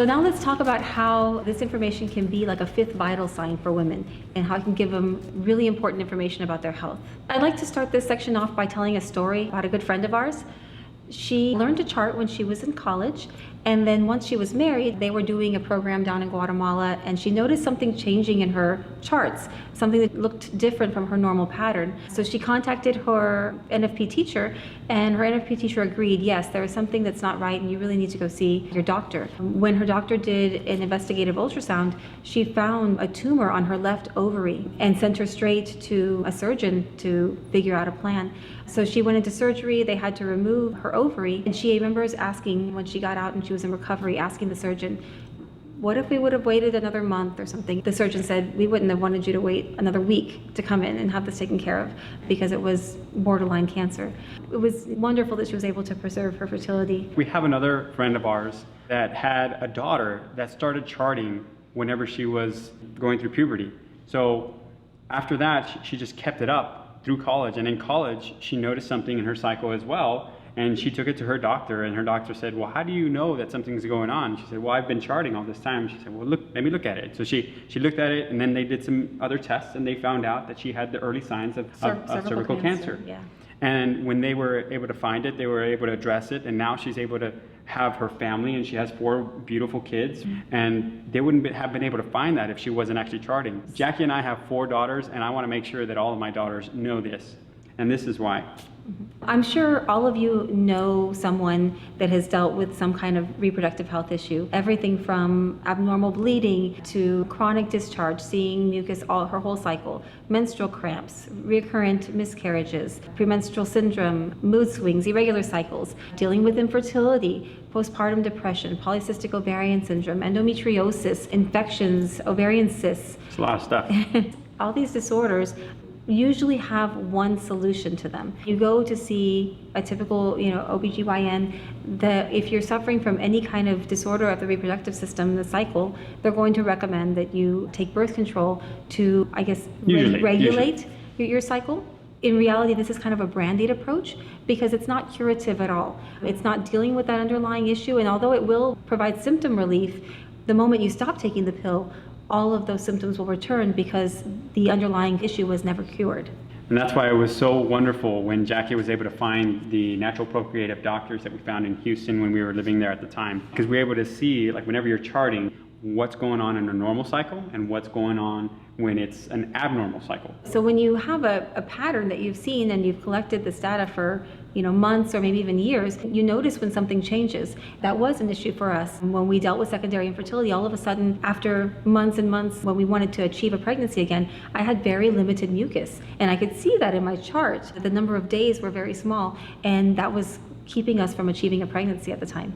So now let's talk about how this information can be like a fifth vital sign for women and how it can give them really important information about their health. I'd like to start this section off by telling a story about a good friend of ours. She learned to chart when she was in college, and then once she was married, they were doing a program down in Guatemala, and she noticed something changing in her charts, something that looked different from her normal pattern. So she contacted her NFP teacher, and her NFP teacher agreed, yes, there is something that's not right, and you really need to go see your doctor. When her doctor did an investigative ultrasound, she found a tumor on her left ovary and sent her straight to a surgeon to figure out a plan. So she went into surgery, they had to remove her ovary, and she remembers asking, when she got out and she was in recovery, asking the surgeon, what if we would have waited another month or something? The surgeon said, we wouldn't have wanted you to wait another week to come in and have this taken care of because it was borderline cancer. It was wonderful that she was able to preserve her fertility. We have another friend of ours that had a daughter that started charting whenever she was going through puberty. So after that, she just kept it up through college, and in college she noticed something in her cycle as well, and she took it to her doctor, and her doctor said, well, how do you know that something's going on? She said, well, I've been charting all this time. She said, well, look, let me look at it. So she looked at it, and then they did some other tests, and they found out that she had the early signs of cervical cancer. Yeah. And when they were able to find it, they were able to address it, and now she's able to have her family, and she has 4 beautiful kids, and they wouldn't have been able to find that if she wasn't actually charting. Jackie and I have 4 daughters, and I want to make sure that all of my daughters know this, and this is why. I'm sure all of you know someone that has dealt with some kind of reproductive health issue. Everything from abnormal bleeding to chronic discharge, seeing mucus her whole cycle, menstrual cramps, recurrent miscarriages, premenstrual syndrome, mood swings, irregular cycles, dealing with infertility, postpartum depression, polycystic ovarian syndrome, endometriosis, infections, ovarian cysts. It's a lot of stuff. All these disorders usually have one solution to them. You go to see a typical, OBGYN, if you're suffering from any kind of disorder of the reproductive system, the cycle, they're going to recommend that you take birth control to, regulate your cycle. In reality, this is kind of a Band-Aid approach because it's not curative at all. It's not dealing with that underlying issue, and although it will provide symptom relief, the moment you stop taking the pill, all of those symptoms will return because the underlying issue was never cured. And that's why it was so wonderful when Jackie was able to find the natural procreative doctors that we found in Houston when we were living there at the time. Because we were able to see, like, whenever you're charting, what's going on in a normal cycle and what's going on when it's an abnormal cycle. So when you have a pattern that you've seen and you've collected this data for months or maybe even years, you notice when something changes. That was an issue for us. When we dealt with secondary infertility, all of a sudden, after months and months, when we wanted to achieve a pregnancy again, I had very limited mucus. And I could see that in my chart. The number of days were very small, and that was keeping us from achieving a pregnancy at the time.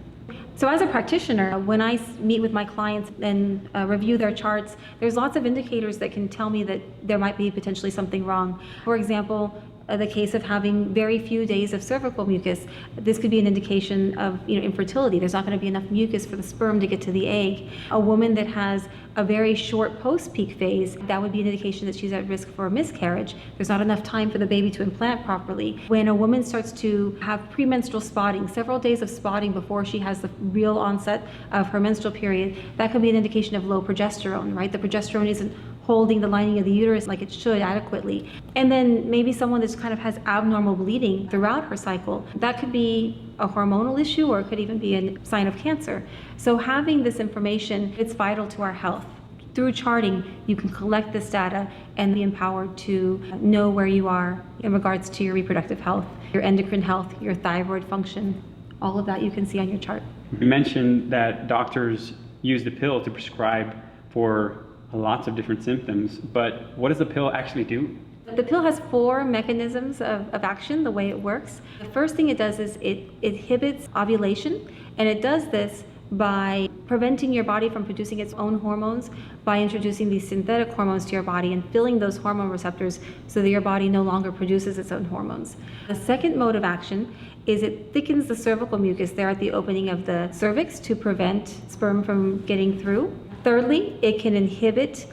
So as a practitioner, when I meet with my clients and review their charts, there's lots of indicators that can tell me that there might be potentially something wrong. For example, the case of having very few days of cervical mucus, this could be an indication of infertility. There's not going to be enough mucus for the sperm to get to the egg. A woman that has a very short post-peak phase, that would be an indication that she's at risk for a miscarriage. There's not enough time for the baby to implant properly. When a woman starts to have premenstrual spotting, several days of spotting before she has the real onset of her menstrual period, that could be an indication of low progesterone, right? The progesterone isn't holding the lining of the uterus like it should adequately. And then maybe someone that kind of has abnormal bleeding throughout her cycle. That could be a hormonal issue, or it could even be a sign of cancer. So having this information, it's vital to our health. Through charting, you can collect this data and be empowered to know where you are in regards to your reproductive health, your endocrine health, your thyroid function. All of that you can see on your chart. You mentioned that doctors use the pill to prescribe for lots of different symptoms, but what does the pill actually do? The pill has 4 mechanisms of action, the way it works. The first thing it does is it inhibits ovulation, and it does this by preventing your body from producing its own hormones by introducing these synthetic hormones to your body and filling those hormone receptors so that your body no longer produces its own hormones. The second mode of action is it thickens the cervical mucus there at the opening of the cervix to prevent sperm from getting through. Thirdly, it can inhibit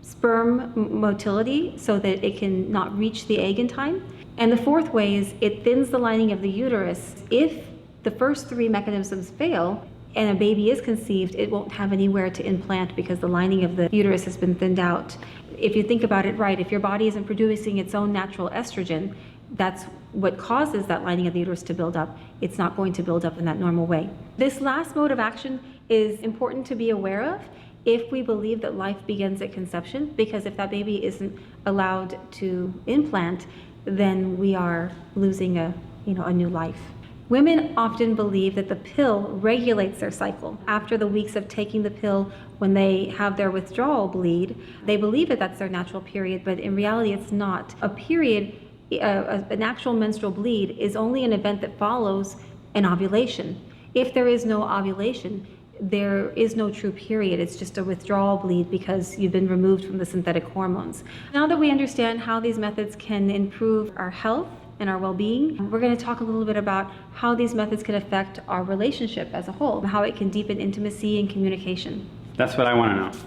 sperm motility so that it can not reach the egg in time. And the fourth way is it thins the lining of the uterus. If the first 3 mechanisms fail, and a baby is conceived, it won't have anywhere to implant because the lining of the uterus has been thinned out. If you think about it right, if your body isn't producing its own natural estrogen, that's what causes that lining of the uterus to build up. It's not going to build up in that normal way. This last mode of action is important to be aware of if we believe that life begins at conception, because if that baby isn't allowed to implant, then we are losing a new life. Women often believe that the pill regulates their cycle. After the weeks of taking the pill, when they have their withdrawal bleed, they believe that that's their natural period, but in reality it's not. A period, an actual menstrual bleed, is only an event that follows an ovulation. If there is no ovulation, there is no true period. It's just a withdrawal bleed because you've been removed from the synthetic hormones. Now that we understand how these methods can improve our health and our well-being, we're going to talk a little bit about how these methods can affect our relationship as a whole, and how it can deepen intimacy and communication. That's what I want to know.